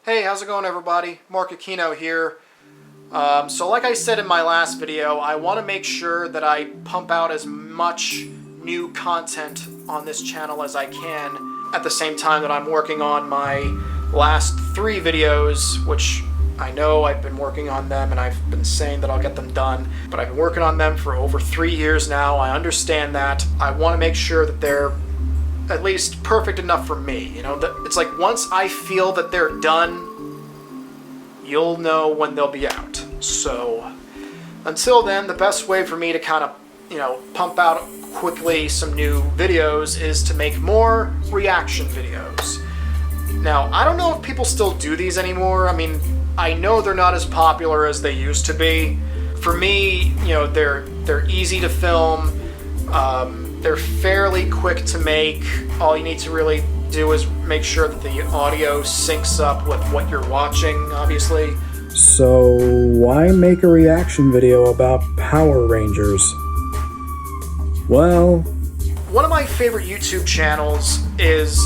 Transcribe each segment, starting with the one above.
Hey, how's it going, everybody? Marc Aquino here. So like I said in my last video, I want to make sure that I pump out as much new content on this channel as I can at the same time that I'm working on my last 3 videos, which I know I've been working on them and I've been saying that I'll get them done, but I've been working on them for over 3 years now. I understand that. I want to make sure that they're at least perfect enough for me. You know, it's like once I feel that they're done, you'll know when they'll be out. So until then, the best way for me to kind of, pump out quickly some new videos is to make more reaction videos. Now, I don't know if people still do these anymore. I mean, I know they're not as popular as they used to be. For me, they're easy to film. They're fairly quick to make. All you need to really do is make sure that the audio syncs up with what you're watching, obviously. So, why make a reaction video about Power Rangers? Well, one of my favorite YouTube channels is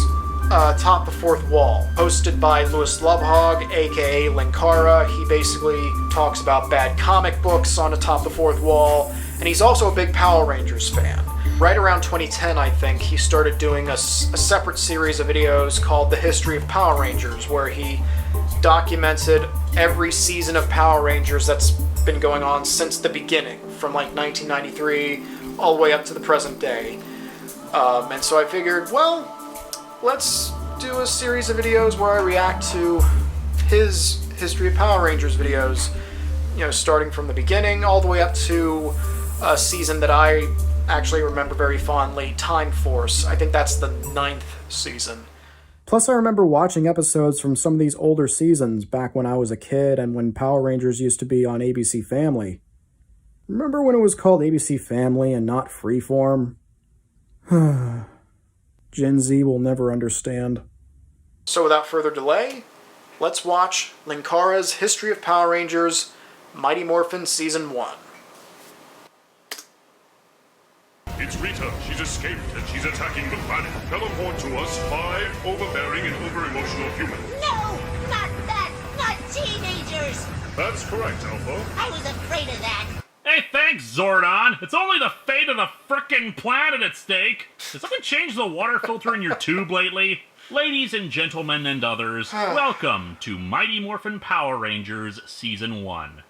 Top the Fourth Wall, hosted by Lewis Linkara, aka Linkara. He basically talks about bad comic books on the Top the Fourth Wall, and he's also a big Power Rangers fan. Right around 2010, I think, he started doing a separate series of videos called The History of Power Rangers, where he documented every season of Power Rangers that's been going on since the beginning, from like 1993 all the way up to the present day. And so I figured, well, let's do a series of videos where I react to his History of Power Rangers videos, starting from the beginning all the way up to a season that I actually remember very fondly, Time Force. I think that's the 9th season. Plus I remember watching episodes from some of these older seasons back when I was a kid and when Power Rangers used to be on ABC Family. Remember when it was called ABC Family and not Freeform? Gen Z will never understand. So without further delay, let's watch Linkara's History of Power Rangers, Mighty Morphin Season 1. It's Rita. She's escaped, and she's attacking the planet. Teleport to us 5 overbearing and over-emotional humans. No! Not that! Not teenagers! That's correct, Alpha. I was afraid of that. Hey, thanks, Zordon. It's only the fate of the frickin' planet at stake. Did something change the water filter in your tube lately? Ladies and gentlemen and others, welcome to Mighty Morphin Power Rangers Season 1.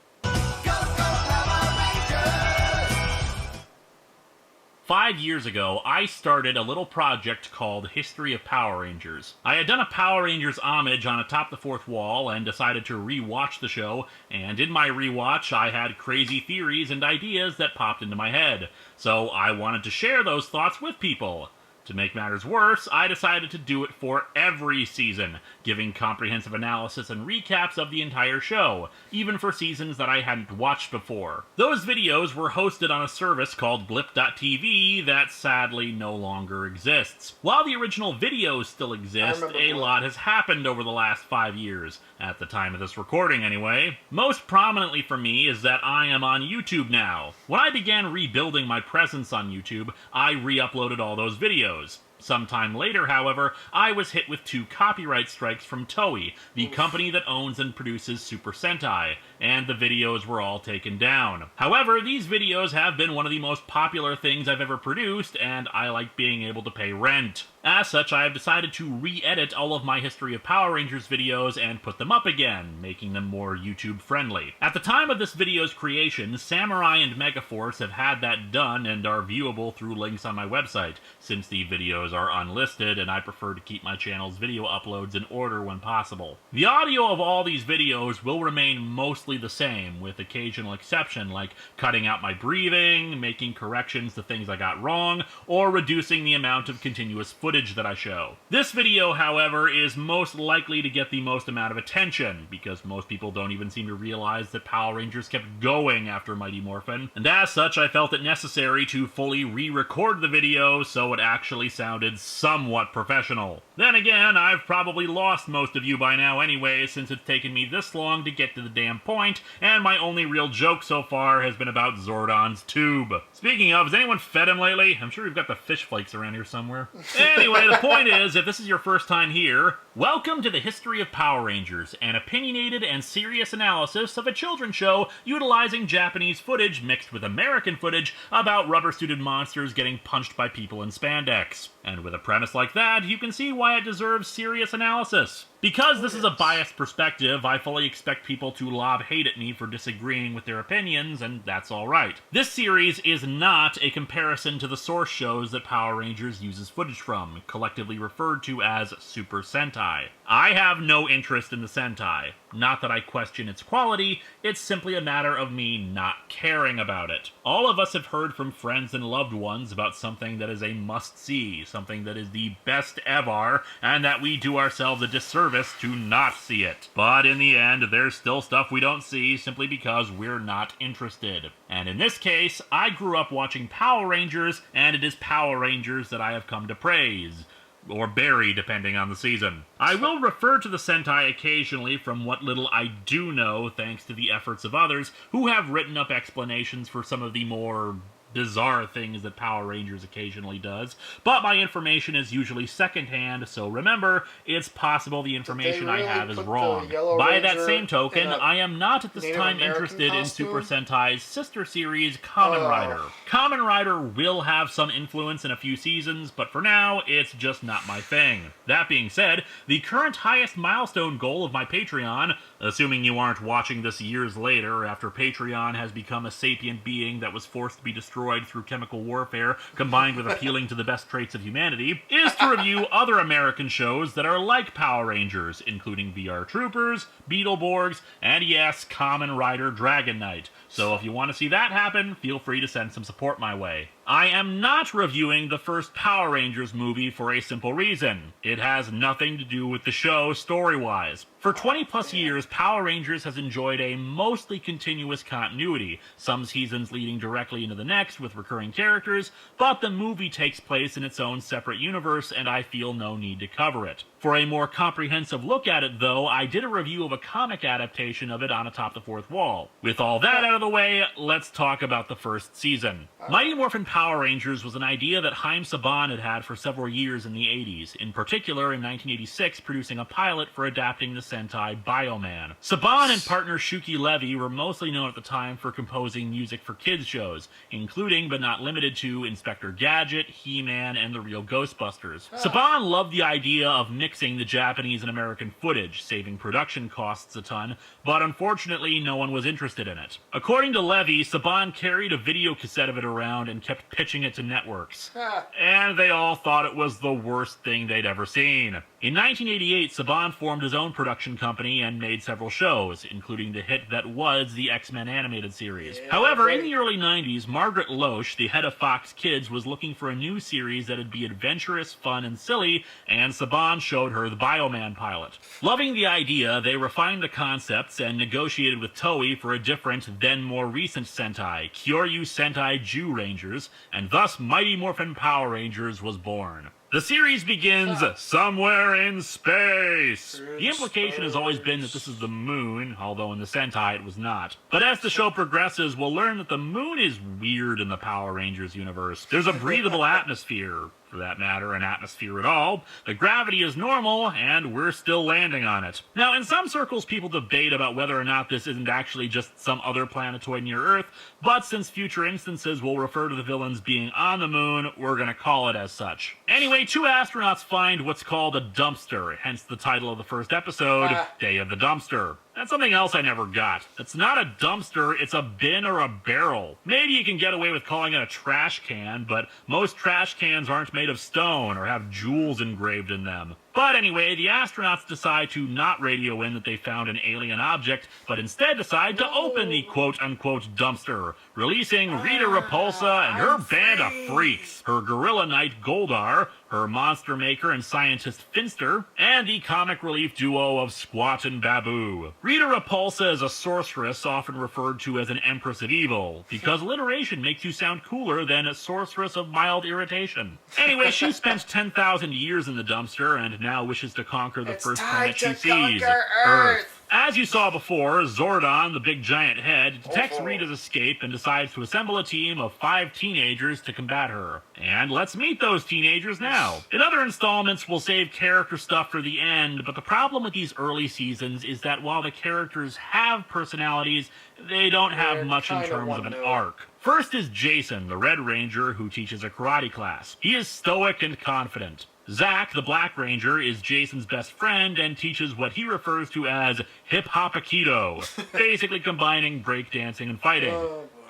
5 years ago, I started a little project called History of Power Rangers. I had done a Power Rangers homage on Atop the Fourth Wall and decided to re-watch the show, and in my re-watch I had crazy theories and ideas that popped into my head. So I wanted to share those thoughts with people. To make matters worse, I decided to do it for every season, giving comprehensive analysis and recaps of the entire show, even for seasons that I hadn't watched before. Those videos were hosted on a service called Blip.tv that sadly no longer exists. While the original videos still exist, a lot has happened over the last 5 years, at the time of this recording anyway. Most prominently for me is that I am on YouTube now. When I began rebuilding my presence on YouTube, I re-uploaded all those videos. Sometime later, however, I was hit with 2 copyright strikes from Toei, the company that owns and produces Super Sentai, and the videos were all taken down. However, these videos have been one of the most popular things I've ever produced, and I like being able to pay rent. As such, I have decided to re-edit all of my History of Power Rangers videos and put them up again, making them more YouTube-friendly. At the time of this video's creation, Samurai and Megaforce have had that done and are viewable through links on my website, since the videos are unlisted and I prefer to keep my channel's video uploads in order when possible. The audio of all these videos will remain mostly the same, with occasional exception like cutting out my breathing, making corrections to things I got wrong, or reducing the amount of continuous footage that I show. This video, however, is most likely to get the most amount of attention, because most people don't even seem to realize that Power Rangers kept going after Mighty Morphin, and as such I felt it necessary to fully re-record the video so it actually sounded somewhat professional. Then again, I've probably lost most of you by now anyway, since it's taken me this long to get to the damn point point, and my only real joke so far has been about Zordon's tube. Speaking of, has anyone fed him lately? I'm sure we've got the fish flakes around here somewhere. Anyway, the point is, if this is your first time here, welcome to the History of Power Rangers, an opinionated and serious analysis of a children's show utilizing Japanese footage mixed with American footage about rubber-suited monsters getting punched by people in spandex. And with a premise like that, you can see why it deserves serious analysis. Because this is a biased perspective, I fully expect people to lob hate at me for disagreeing with their opinions, and that's alright. This series is not a comparison to the source shows that Power Rangers uses footage from, collectively referred to as Super Sentai. I have no interest in the Sentai. Not that I question its quality, it's simply a matter of me not caring about it. All of us have heard from friends and loved ones about something that is a must-see, something that is the best ever, and that we do ourselves a disservice to not see it. But in the end, there's still stuff we don't see simply because we're not interested. And in this case, I grew up watching Power Rangers, and it is Power Rangers that I have come to praise. Or bury, depending on the season. I will refer to the Sentai occasionally from what little I do know, thanks to the efforts of others who have written up explanations for some of the more bizarre things that Power Rangers occasionally does, but my information is usually secondhand, so remember, it's possible the information I have is wrong. By that same token, I am not at this time interested in Super Sentai's sister series, Kamen Rider. Kamen Rider will have some influence in a few seasons, but for now, it's just not my thing. That being said, the current highest milestone goal of my Patreon, assuming you aren't watching this years later after Patreon has become a sapient being that was forced to be destroyed through chemical warfare combined with appealing to the best traits of humanity, is to review other American shows that are like Power Rangers, including VR Troopers, Beetleborgs, and yes, Kamen Rider Dragon Knight. So if you want to see that happen, feel free to send some support my way. I am not reviewing the first Power Rangers movie for a simple reason. It has nothing to do with the show story-wise. For 20 plus years, Power Rangers has enjoyed a mostly continuous continuity, some seasons leading directly into the next with recurring characters, but the movie takes place in its own separate universe and I feel no need to cover it. For a more comprehensive look at it, though, I did a review of a comic adaptation of it on Atop the Fourth Wall. With all that out of the way, let's talk about the first season. Mighty Morphin Power Rangers was an idea that Haim Saban had had for several years in the 80s, in particular in 1986 producing a pilot for adapting the Sentai Bioman. Saban and partner Shuki Levy were mostly known at the time for composing music for kids shows, including but not limited to Inspector Gadget, He-Man, and the Real Ghostbusters. Saban loved the idea of mixing the Japanese and American footage, saving production costs a ton, but unfortunately no one was interested in it. According to Levy, Saban carried a video cassette of it around and kept pitching it to networks. And they all thought it was the worst thing they'd ever seen. In 1988, Saban formed his own production company and made several shows, including the hit that was the X-Men animated series. However, in the early 90s, Margaret Loesch, the head of Fox Kids, was looking for a new series that'd be adventurous, fun, and silly, and Saban showed her the Bioman pilot. Loving the idea, they refined the concepts and negotiated with Toei for a different, then more recent Sentai, Kyoryu Sentai Jew Rangers, and thus Mighty Morphin Power Rangers was born. The series begins somewhere in space. The implication has always been that this is the moon, although in the Sentai it was not. But as the show progresses, we'll learn that the moon is weird in the Power Rangers universe. There's a breathable atmosphere, for that matter, an atmosphere at all. The gravity is normal, and we're still landing on it. Now, in some circles, people debate about whether or not this isn't actually just some other planetoid near Earth, but since future instances will refer to the villains being on the moon, we're gonna call it as such. Anyway, two astronauts find what's called a dumpster, hence the title of the first episode, Day of the Dumpster. That's something else I never got. It's not a dumpster, it's a bin or a barrel. Maybe you can get away with calling it a trash can, but most trash cans aren't made of stone or have jewels engraved in them. But anyway, the astronauts decide to not radio in that they found an alien object, but instead decide to open the quote-unquote dumpster, releasing Rita Repulsa and her band of freaks, her gorilla knight Goldar, her monster maker and scientist Finster, and the comic relief duo of Squat and Babu. Rita Repulsa is a sorceress often referred to as an Empress of Evil, because alliteration makes you sound cooler than a sorceress of mild irritation. Anyway, she spent 10,000 years in the dumpster and now wishes to conquer the first planet she sees, Earth. As you saw before, Zordon, the big giant head, detects Rita's escape and decides to assemble a team of 5 teenagers to combat her. And let's meet those teenagers now. In other installments, we'll save character stuff for the end, but the problem with these early seasons is that while the characters have personalities, they don't have much in terms of an arc. First is Jason, the Red Ranger, who teaches a karate class. He is stoic and confident. Zach, the Black Ranger, is Jason's best friend and teaches what he refers to as hip-hop Aikido, basically combining breakdancing and fighting.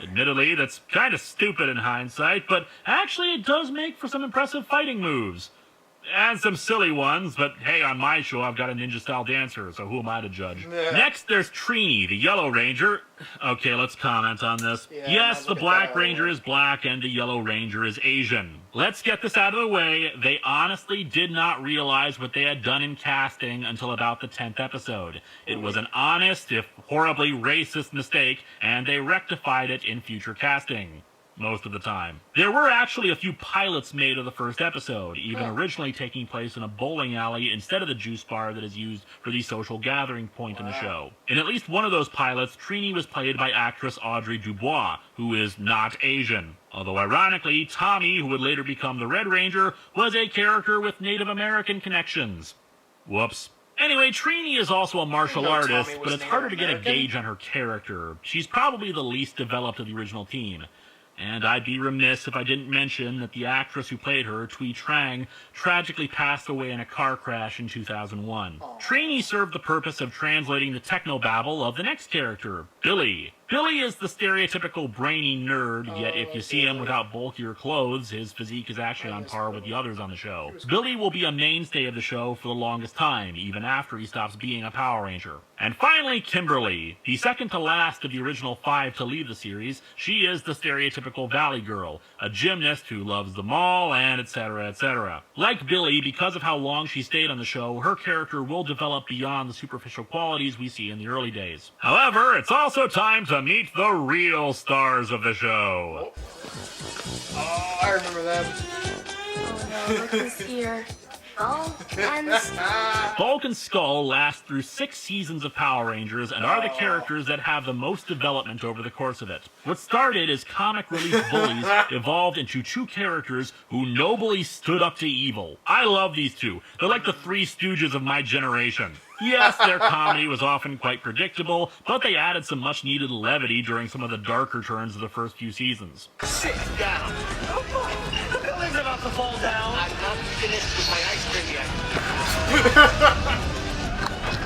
Admittedly, that's kind of stupid in hindsight, but actually it does make for some impressive fighting moves. And some silly ones, but hey, on my show I've got a ninja-style dancer, so who am I to judge? Next, there's Trini, the Yellow Ranger. Okay, let's comment on this. Yes, the Black Ranger is black and the Yellow Ranger is Asian. Let's get this out of the way. They honestly did not realize what they had done in casting until about the 10th episode. It was an honest, if horribly racist mistake, and they rectified it in future casting. Most of the time. There were actually a few pilots made of the first episode, even originally taking place in a bowling alley instead of the juice bar that is used for the social gathering point in the show. In at least one of those pilots, Trini was played by actress Audrey Dubois, who is not Asian. Although ironically, Tommy, who would later become the Red Ranger, was a character with Native American connections. Whoops. Anyway, Trini is also a martial artist, but it's harder to get a gauge on her character. She's probably the least developed of the original team. And I'd be remiss if I didn't mention that the actress who played her, Thuy Trang, tragically passed away in a car crash in 2001. Trini served the purpose of translating the technobabble of the next character, Billy. Billy is the stereotypical brainy nerd, yet if you see him without bulkier clothes, his physique is actually on par with the others on the show. Billy will be a mainstay of the show for the longest time, even after he stops being a Power Ranger. And finally, Kimberly. The second to last of the original 5 to leave the series, she is the stereotypical Valley Girl, a gymnast who loves the mall, and etc., etc. Like Billy, because of how long she stayed on the show, her character will develop beyond the superficial qualities we see in the early days. However, it's also time to meet the real stars of the show. Oh, I remember them. Oh no, look who's here. Oh, and Bulk and Skull last through 6 seasons of Power Rangers and are the characters that have the most development over the course of it. What started as comic relief bullies evolved into 2 characters who nobly stood up to evil. I love these 2. They're like the 3 Stooges of my generation. Yes, their comedy was often quite predictable, but they added some much-needed levity during some of the darker turns of the first few seasons. Sit down. The building's about to fall down. I'm not finished with my ice cream yet.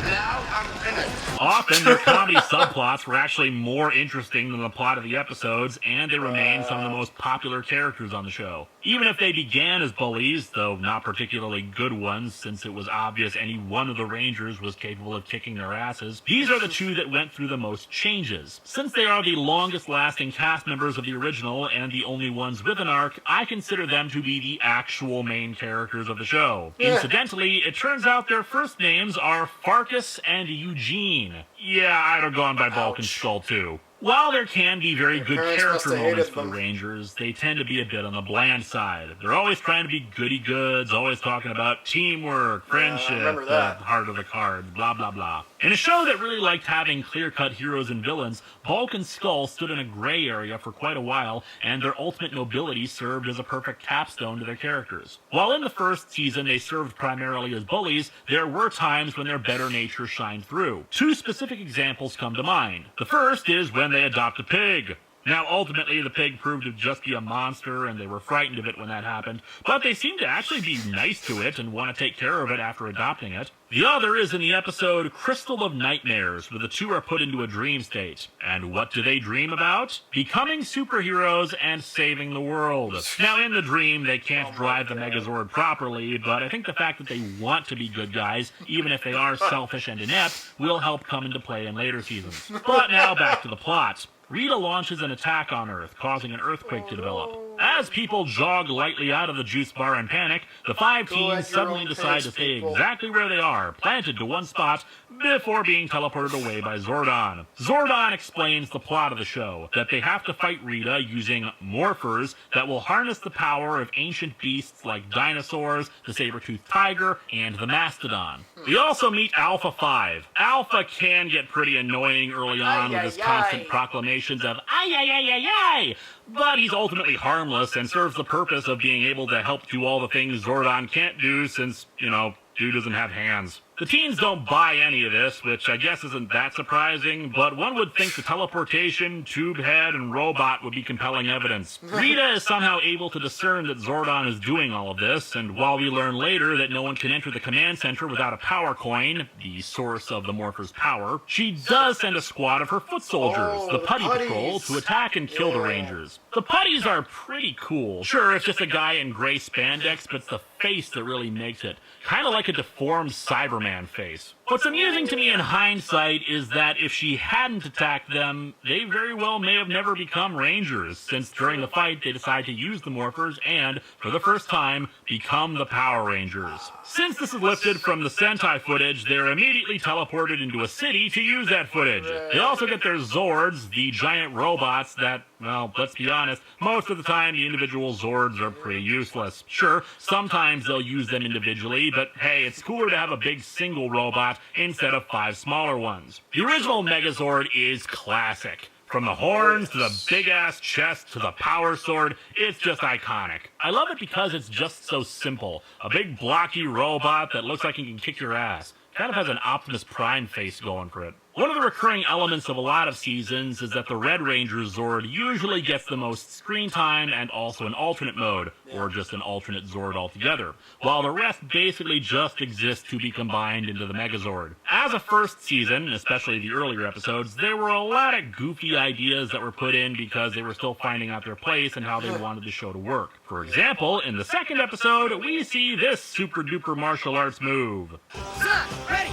Now I'm finished. Often, their comedy subplots were actually more interesting than the plot of the episodes, and they remain some of the most popular characters on the show. Even if they began as bullies, though not particularly good ones, since it was obvious any one of the Rangers was capable of kicking their asses, these are the 2 that went through the most changes. Since they are the longest-lasting cast members of the original and the only ones with an arc, I consider them to be the actual main characters of the show. Incidentally, it turns out their first names are Farkas and Eugene. Yeah, I'd have gone by Bulk and Skull too. While there can be very good character moments for the Rangers, they tend to be a bit on the bland side. They're always trying to be goody-goods, always talking about teamwork, friendship, the heart of the cards, blah, blah, blah. In a show that really liked having clear-cut heroes and villains, Bulk and Skull stood in a gray area for quite a while, and their ultimate nobility served as a perfect capstone to their characters. While in the first season they served primarily as bullies, there were times when their better nature shined through. 2 specific examples come to mind. The first is when they adopt a pig. Now, ultimately, the pig proved to just be a monster, and they were frightened of it when that happened, but they seemed to actually be nice to it and want to take care of it after adopting it. The other is in the episode Crystal of Nightmares, where the 2 are put into a dream state. And what do they dream about? Becoming superheroes and saving the world. Now, in the dream, they can't drive the Megazord properly, but I think the fact that they want to be good guys, even if they are selfish and inept, will help come into play in later seasons. But now, back to the plot. Rita launches an attack on Earth, causing an earthquake to develop. As As people jog lightly out of the juice bar in panic, the 5 Go teens at your suddenly own decide pace, to stay people. exactly where they are, planted to one spot, before being teleported away by Zordon. Zordon explains the plot of the show, that they have to fight Rita using morphers that will harness the power of ancient beasts like dinosaurs, the saber-toothed tiger, and the mastodon. We also meet Alpha 5. Alpha can get pretty annoying early on with his constant proclamations of "ay, ay, ay, ay, ay," but he's ultimately harmless and serves the purpose of being able to help do all the things Zordon can't do since, dude doesn't have hands. The teens don't buy any of this, which I guess isn't that surprising, but one would think the teleportation, tube head, and robot would be compelling evidence. Rita is somehow able to discern that Zordon is doing all of this, and while we learn later that no one can enter the command center without a power coin, the source of the Morpher's power, she does send a squad of her foot soldiers, the Putty Patrol, to attack and kill the Rangers. The Putties are pretty cool. Sure, it's just a guy in gray spandex, but it's the face that really makes it. Kind of like a deformed Cyberman face. What's amusing to me in hindsight is that if she hadn't attacked them, they very well may have never become Rangers, since during the fight they decide to use the Morphers and, for the first time, become the Power Rangers. Since this is lifted from the Sentai footage, they're immediately teleported into a city to use that footage. They also get their Zords, the giant robots that, well, let's be honest, most of the time the individual Zords are pretty useless. Sure, sometimes they'll use them individually, but hey, it's cooler to have a big single robot instead of 5 smaller ones. The original Megazord is classic. From the horns to the big-ass chest to the power sword, it's just iconic. I love it because it's just so simple. A big blocky robot that looks like he can kick your ass. Kind of has an Optimus Prime face going for it. One of the recurring elements of a lot of seasons is that the Red Ranger Zord usually gets the most screen time and also an alternate mode, or just an alternate Zord altogether, while the rest basically just exist to be combined into the Megazord. As a first season, especially the earlier episodes, there were a lot of goofy ideas that were put in because they were still finding out their place and how they wanted the show to work. For example, in the second episode, we see this super duper martial arts move. Sir, ready.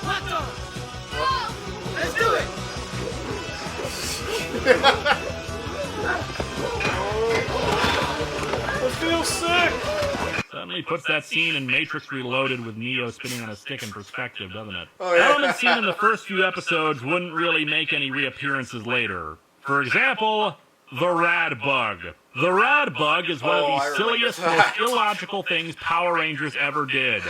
Locked on. Let's do it. I feel sick! Suddenly puts that scene in Matrix Reloaded with Neo spinning on a stick in perspective, doesn't it? Oh, yeah. Elements seen in the first few episodes wouldn't really make any reappearances later. For example, the Radbug. The Radbug is one of the silliest, most illogical things Power Rangers ever did.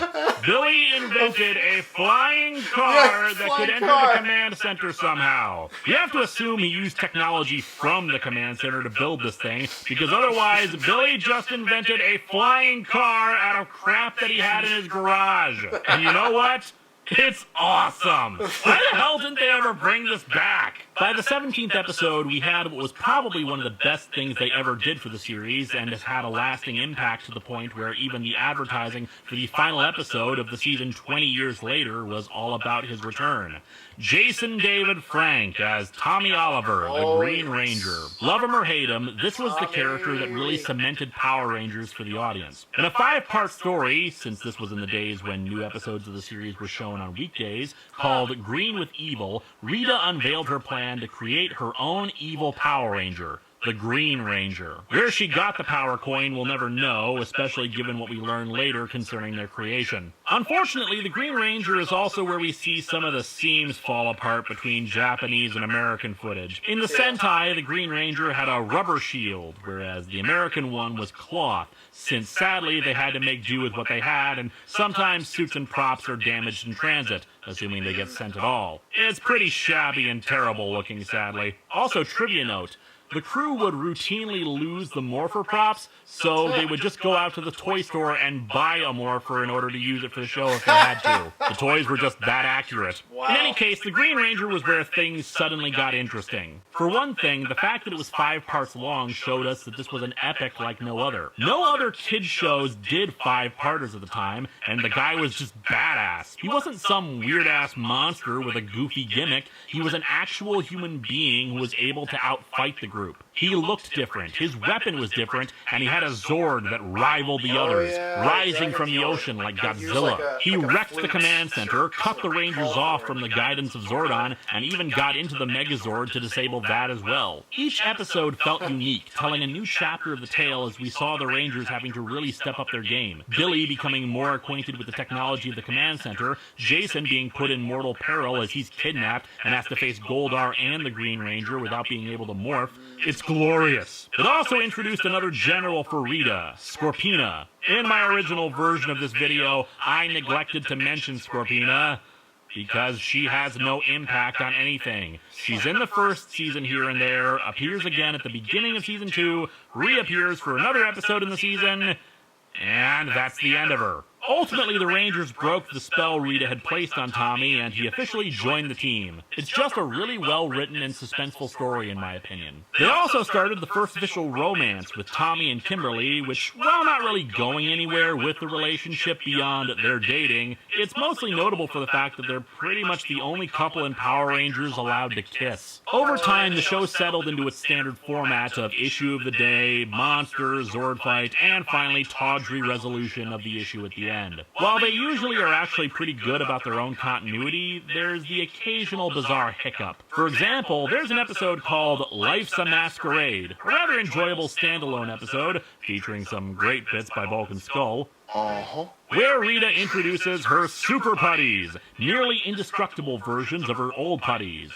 Billy invented a flying car that could enter the command center somehow. You have to assume he used technology from the command center to build this thing, because otherwise Billy just invented a flying car out of crap that he had in his garage. And you know what? It's awesome! Why the hell didn't they ever bring this back? By the 17th episode, we had what was probably one of the best things they ever did for the series, and has had a lasting impact to the point where even the advertising for the final episode of the season 20 years later was all about his return. Jason David Frank as Tommy Oliver, the Green Ranger. Love him or hate him, this was the character that really cemented Power Rangers for the audience. In a 5-part story, since this was in the days when new episodes of the series were shown on weekdays, called Green with Evil, Rita unveiled her plan to create her own evil Power Ranger, the Green Ranger. Where she got the power coin we'll never know, especially given what we learn later concerning their creation. Unfortunately, the Green Ranger is also where we see some of the seams fall apart between Japanese and American footage. In the Sentai, the Green Ranger had a rubber shield, whereas the American one was cloth, since sadly they had to make do with what they had, and sometimes suits and props are damaged in transit, assuming they get sent at all. It's pretty shabby and terrible looking, sadly. Also, trivia note. The crew would routinely lose the Morpher props, so they would just go out to the toy store and buy a Morpher in order to use it for the show if they had to. The toys were just that accurate. In any case, the Green Ranger was where things suddenly got interesting. For one thing, the fact that it was 5 parts long showed us that this was an epic like no other. No other kids shows did 5-parters at the time, and the guy was just badass. He wasn't some weird-ass monster with a goofy gimmick. He was an actual human being who was able to outfight the group. He looked different, his weapon was different, and he had a Zord that rivaled the others, rising from the ocean like Godzilla. He wrecked the command center, cut the Rangers off from the guidance of Zordon, and even got into the Megazord to disable that as well. Each episode felt unique, telling a new chapter of the tale as we saw the Rangers having to really step up their game. Billy becoming more acquainted with the technology of the command center, Jason being put in mortal peril as he's kidnapped and has to face Goldar and the Green Ranger without being able to morph. It's glorious. It also introduced another general for Rita, Scorpina. In my original version of this video, I neglected to mention Scorpina because she has no impact on anything. She's in the first season here and there, appears again at the beginning of season 2, reappears for another episode in the season, and that's the end of her. Ultimately, the Rangers broke the spell Rita had placed on Tommy, and he officially joined the team. It's just a really well-written and suspenseful story, in my opinion. They also started the first official romance with Tommy and Kimberly, which, while not really going anywhere with the relationship beyond their dating, it's mostly notable for the fact that they're pretty much the only couple in Power Rangers allowed to kiss. Over time, the show settled into its standard format of issue of the day, monster, Zord fight, and finally tawdry resolution of the issue at the end. While they usually are actually pretty good about their own continuity, there's the occasional bizarre hiccup. For example, there's an episode called Life's a Masquerade, a rather enjoyable standalone episode featuring some great bits by Bulk and Skull, where Rita introduces her super putties, nearly indestructible versions of her old putties.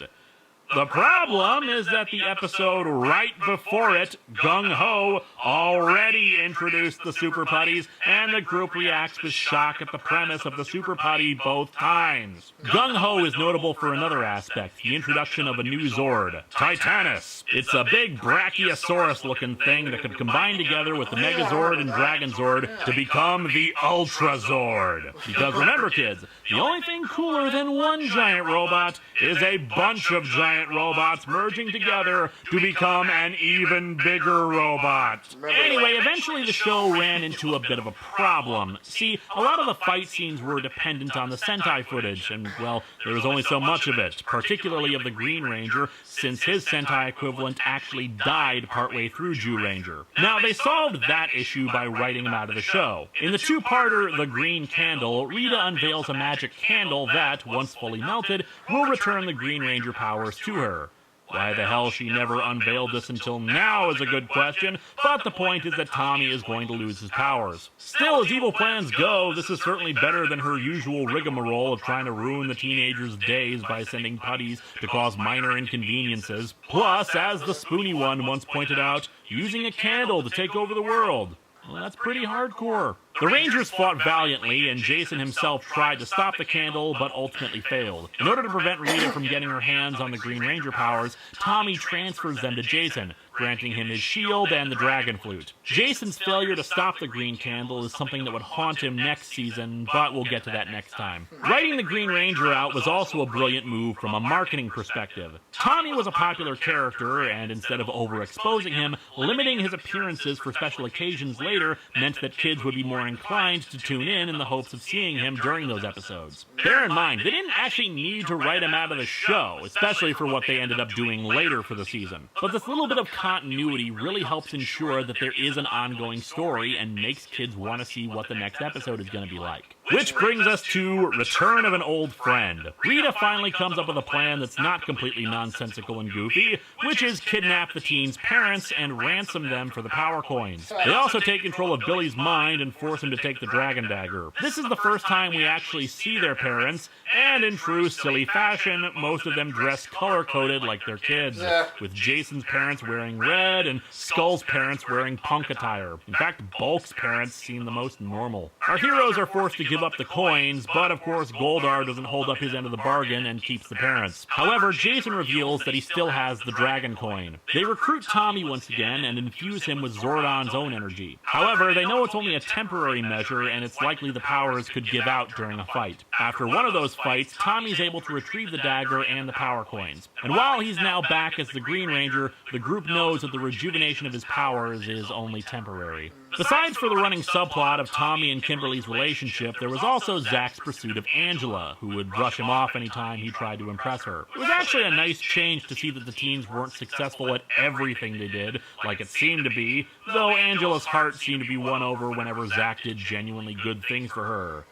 The problem is that the episode right before it, Gung Ho, already introduced the Super Putties, and the group reacts with shock at the premise of the Super Putty both times. Gung Ho is notable for another aspect, the introduction of a new Zord, Titanus. It's a big Brachiosaurus-looking thing that could combine together with the Megazord and Dragon Zord to become the Ultra Zord. Because remember, kids, the only thing cooler than one giant robot is a bunch of giant robots merging together to become an even bigger robot. Anyway, eventually the show ran into a bit of a problem. See, a lot of the fight scenes were dependent on the Sentai footage, and, well, there was only so much of it, particularly of the Green Ranger, since his Sentai equivalent actually died partway through Jew Ranger. Now, they solved that issue by writing him out of the show. In the two-parter, The Green Candle, Rita unveils a magic candle that, once fully melted, will return the Green Ranger powers to her. Why the hell she never unveiled this until now is a good question, but the point is that Tommy is going to lose his powers. Still, as evil plans go, this is certainly better than her usual rigmarole of trying to ruin the teenagers' days by sending putties to cause minor inconveniences. Plus, as the Spoony one once pointed out, using a candle to take over the world. Well, that's pretty hardcore. The Rangers fought valiantly, and Jason himself tried to stop the candle, but ultimately failed. In order to prevent Rita from getting her hands on the Green Ranger powers, Tommy transfers them to Jason, granting him his shield and the Dragon Flute. Jason's failure to stop the Green Candle is something that would haunt him next season, but we'll get to that next time. Writing the Green Ranger out was also a brilliant move from a marketing perspective. Tommy was a popular character, and instead of overexposing him, limiting his appearances for special occasions later meant that kids would be more inclined to tune in the hopes of seeing him during those episodes. Bear in mind, they didn't actually need to write him out of the show, especially for what they ended up doing later for the season. But this little bit of continuity really helps ensure that there is an ongoing story and makes kids want to see what the next episode is going to be like. Which brings us to Return of an Old Friend. Rita finally comes up with a plan that's not completely nonsensical and goofy, which is kidnap the teens' parents and ransom them for the power coins. They also take control of Billy's mind and force him to take the Dragon Dagger. This is the first time we actually see their parents, and in true silly fashion, most of them dress color-coded like their kids, with Jason's parents wearing red and Skull's parents wearing punk attire. In fact, Bulk's parents seem the most normal. Our heroes are forced to give up the coins, but of course Goldar doesn't hold up his end of the bargain and keeps the parents. However, Jason reveals that he still has the Dragon Coin. They recruit Tommy once again and infuse him with Zordon's own energy. However, they know it's only a temporary measure and it's likely the powers could give out during a fight. After one of those fights, Tommy's able to retrieve the dagger and the power coins. And while he's now back as the Green Ranger, the group knows that the rejuvenation of his powers is only temporary. Besides for the running subplot of Tommy and Kimberly's relationship, there was also Zach's pursuit of Angela, who would brush him off anytime he tried to impress her. It was actually a nice change to see that the teens weren't successful at everything they did, like it seemed to be, though Angela's heart seemed to be won over whenever Zach did genuinely good things for her.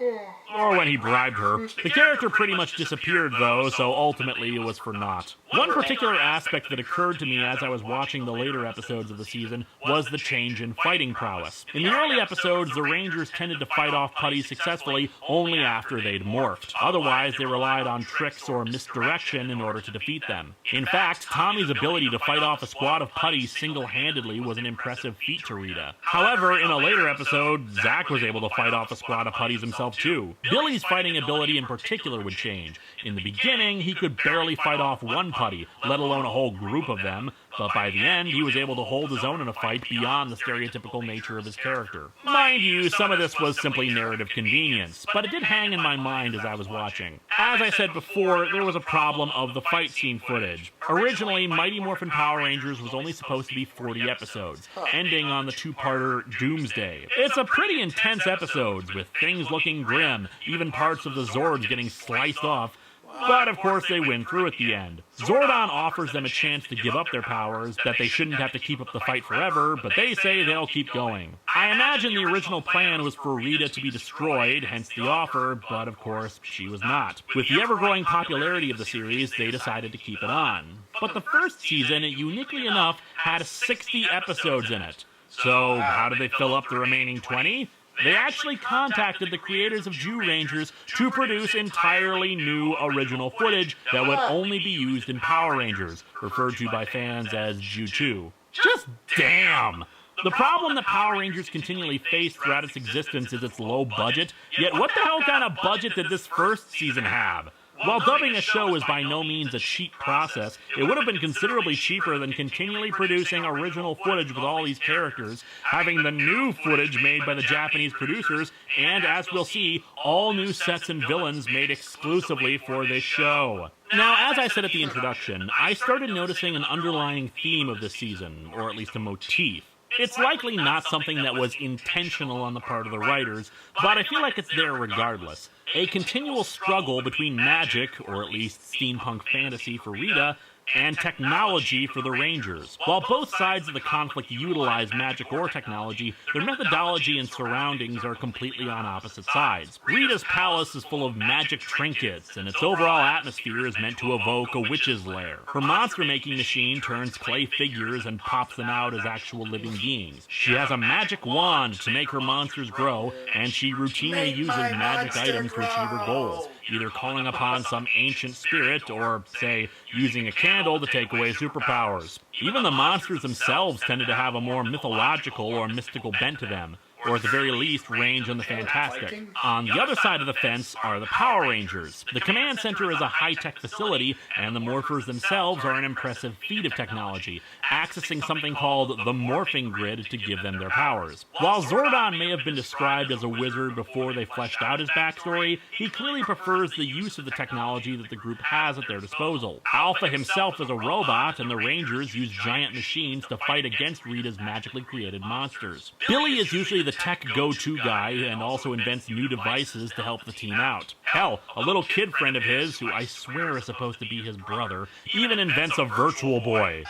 Or when he bribed her. The character pretty much disappeared, though, so ultimately it was for naught. One particular aspect that occurred to me as I was watching the later episodes of the season was the change in fighting prowess. In the early episodes, the Rangers tended to fight off putties successfully only after they'd morphed. Otherwise, they relied on tricks or misdirection in order to defeat them. In fact, Tommy's ability to fight off a squad of putties single-handedly was an impressive feat to Rita. However, in a later episode, Zach was able to fight off a squad of putties himself too. Billy's fighting ability in particular would change. In the beginning, he could barely fight off one putty, let alone a whole group of them, but by the end, he was able to hold his own in a fight beyond the stereotypical nature of his character. Mind you, some of this was simply narrative convenience, but it did hang in my mind as I was watching. As I said before, there was a problem of the fight scene footage. Originally, Mighty Morphin Power Rangers was only supposed to be 40 episodes, ending on the two-parter Doomsday. It's a pretty intense episode, with things looking grim, even parts of the Zords getting sliced off, but of course they win through at the end. Zordon offers them a chance to give up their powers, that they shouldn't have to keep up the fight forever, but they say they'll keep going. I imagine the original plan was for Rita to be destroyed, hence the offer, but of course she was not. With the ever-growing popularity of the series, they decided to keep it on. But the first season, uniquely enough, had 60 episodes in it. So how did they fill up the remaining 20? They actually contacted the creators of Jew Rangers to produce entirely new original footage that would only be used in Power Rangers, referred to by fans as Jew 2. Just damn! The problem that Power Rangers continually faced throughout its existence is its low budget, yet what the hell kind of budget did this first season have? While dubbing a show is by no means a cheap process, it would have been considerably cheaper than continually producing original footage with all these characters, having the new footage made by the Japanese producers, and, as we'll see, all new sets and villains made exclusively for this show. Now, as I said at the introduction, I started noticing an underlying theme of this season, or at least a motif. It's likely not something that was intentional on the part of the writers, but I feel like it's there regardless. A continual struggle between magic, or at least steampunk fantasy for Rita, and technology for the Rangers. While both sides of the conflict utilize magic or technology, their methodology and surroundings are completely on opposite sides. Rita's palace is full of magic trinkets, and its overall atmosphere is meant to evoke a witch's lair. Her monster-making machine turns clay figures and pops them out as actual living beings. She has a magic wand to make her monsters grow, and she routinely uses magic items to achieve her goals, either calling upon some ancient spirit or, say, using a candle to take away superpowers. Even the monsters themselves tended to have a more mythological or mystical bent to them, or at the very least range in the fantastic. On the other side of the fence are the Power Rangers. The command center is a high-tech facility, and the morphers themselves are an impressive feat of technology, accessing something called the morphing grid to give them their powers. While Zordon may have been described as a wizard before they fleshed out his backstory, he clearly prefers the use of the technology that the group has at their disposal. Alpha himself is a robot, and the Rangers use giant machines to fight against Rita's magically created monsters. Billy is usually the tech go-to guy and also invents new devices to help the team out. Hell, a little kid friend of his, who I swear is supposed to be his brother, even invents a virtual boy.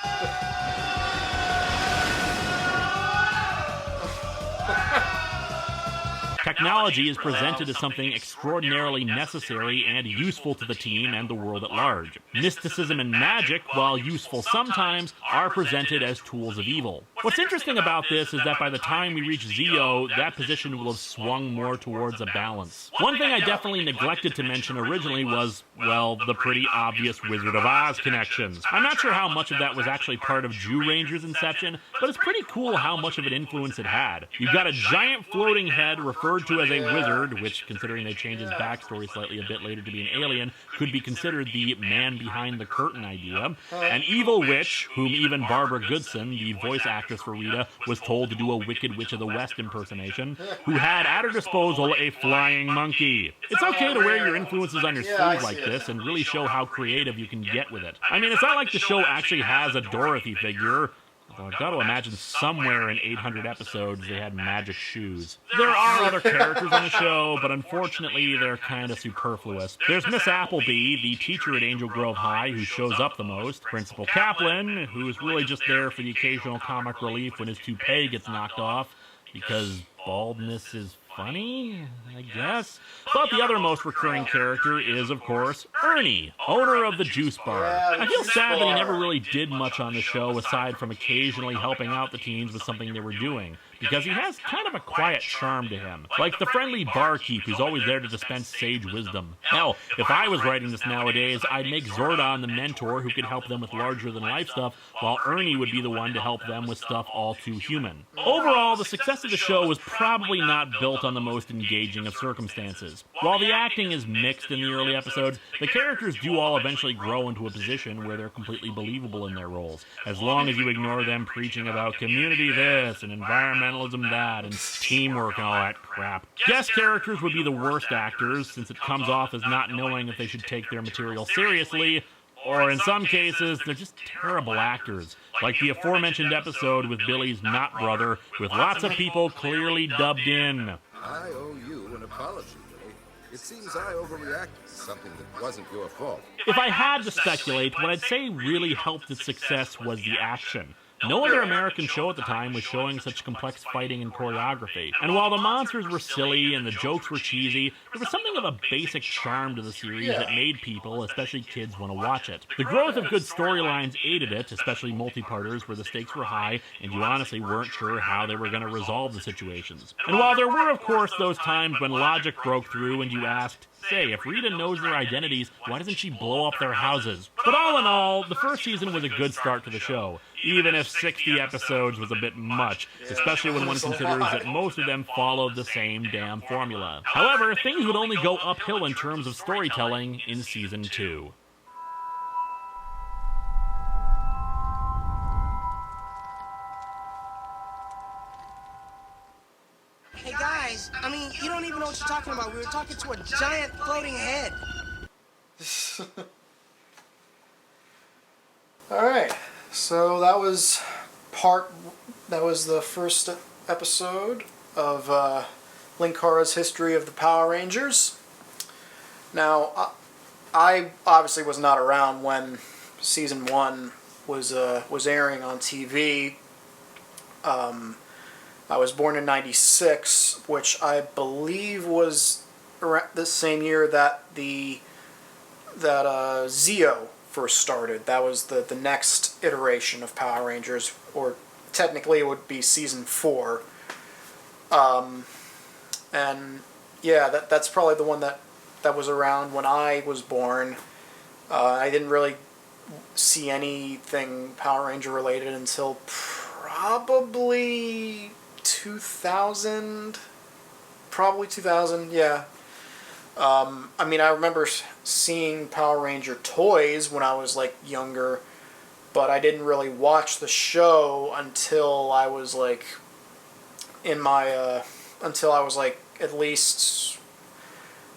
Technology is presented as something extraordinarily necessary and useful to the team and the world at large. Mysticism and magic, while useful sometimes, are presented as tools of evil. What's interesting about this is that by the time we reach Zeo, that position will have swung more towards a balance. One thing I definitely neglected to mention originally was, well, the pretty obvious Wizard of Oz connections. I'm not sure how much of that was actually part of Jew Ranger's inception, but it's pretty cool how much of an influence it had. You've got a giant floating head referred to as a wizard, which, considering they changed his backstory slightly a bit later to be an alien, could be considered the man behind the curtain idea. An evil witch, whom even Barbara Goodson, the voice actress for Rita, was told to do a Wicked Witch of the West impersonation, who had at her disposal a flying monkey. It's okay to wear your influences on your sleeve like this and really show how creative you can get with it. I mean, it's not like the show actually has a Dorothy figure, So I've got to imagine somewhere in 800 episodes they had magic shoes. There are other characters on the show, but unfortunately they're kind of superfluous. There's Miss Appleby, the teacher at Angel Grove High, who shows up the most. Principal Kaplan, who is really just there for the occasional comic relief when his toupee gets knocked off, because baldness is funny, I guess. But the other most recurring character is, of course, Ernie, owner of the juice bar. I feel sad that he never really did much on the show aside from occasionally helping out the teens with something they were doing, because he has kind of a quiet charm to him, like the friendly barkeep who's always there to dispense sage wisdom. Hell, if I was writing this nowadays, I'd make Zordon the mentor who could help them with larger-than-life stuff, while Ernie would be the one to help them with stuff all too human. Overall, the success of the show was probably not built on the most engaging of circumstances. While the acting is mixed in the early episodes, the characters do all eventually grow into a position where they're completely believable in their roles, as long as you ignore them preaching about community this and environmentalism that and teamwork and all that crap. Guest characters would be the worst actors, since it comes off as not knowing if they should take their material seriously, or in some cases, they're just terrible actors, like the aforementioned episode with Billy's not brother, with lots of people clearly dubbed in. I owe you an apology, Billy. It seems I overreacted to something that wasn't your fault. If I had to speculate, what I'd say really helped its success was the action. No other American show at the time was showing such complex fighting and choreography. And while the monsters were silly and the jokes were cheesy, there was something of a basic charm to the series that made people, especially kids, want to watch it. The growth of good storylines aided it, especially multi-parters where the stakes were high and you honestly weren't sure how they were going to resolve the situations. And while there were, of course, those times when logic broke through and you asked, say, if Rita knows their identities, why doesn't she blow up their houses? But all in all, the first season was a good start to the show, even if 60 episodes was a bit much, especially when one considers that most of them followed the same damn formula. However, things would only go uphill in terms of storytelling in Season 2. Hey guys, I mean, you don't even know what you're talking about. We were talking to a giant floating head. Alright, so that was the first episode of Linkara's History of the Power Rangers. Now, I obviously was not around when Season 1 was airing on TV. I was born in '96, which I believe was around the same year that Zeo first started. That was the next iteration of Power Rangers, or technically it would be Season 4. And yeah, that's probably the one that was around when I was born. I didn't really see anything Power Ranger related until probably 2000, yeah. I mean, I remember seeing Power Ranger toys when I was, like, younger, but I didn't really watch the show until I was, like, until I was, like, at least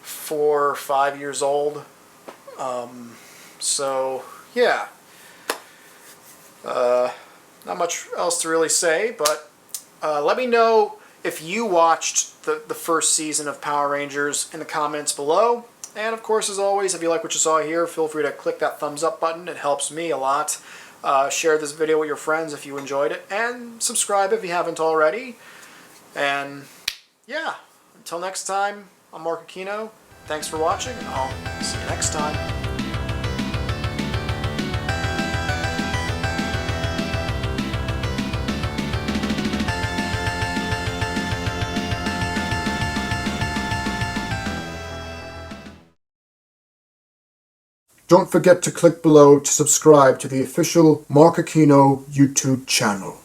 4 or 5 years old. So, yeah. Not much else to really say, but let me know if you watched the first season of Power Rangers in the comments below. And of course, as always, if you like what you saw here, feel free to click that thumbs up button. It helps me a lot. Share this video with your friends if you enjoyed it. And subscribe if you haven't already. And yeah, until next time, I'm Marc Aquino. Thanks for watching, and I'll see you next time. Don't forget to click below to subscribe to the official Marc Aquino YouTube channel.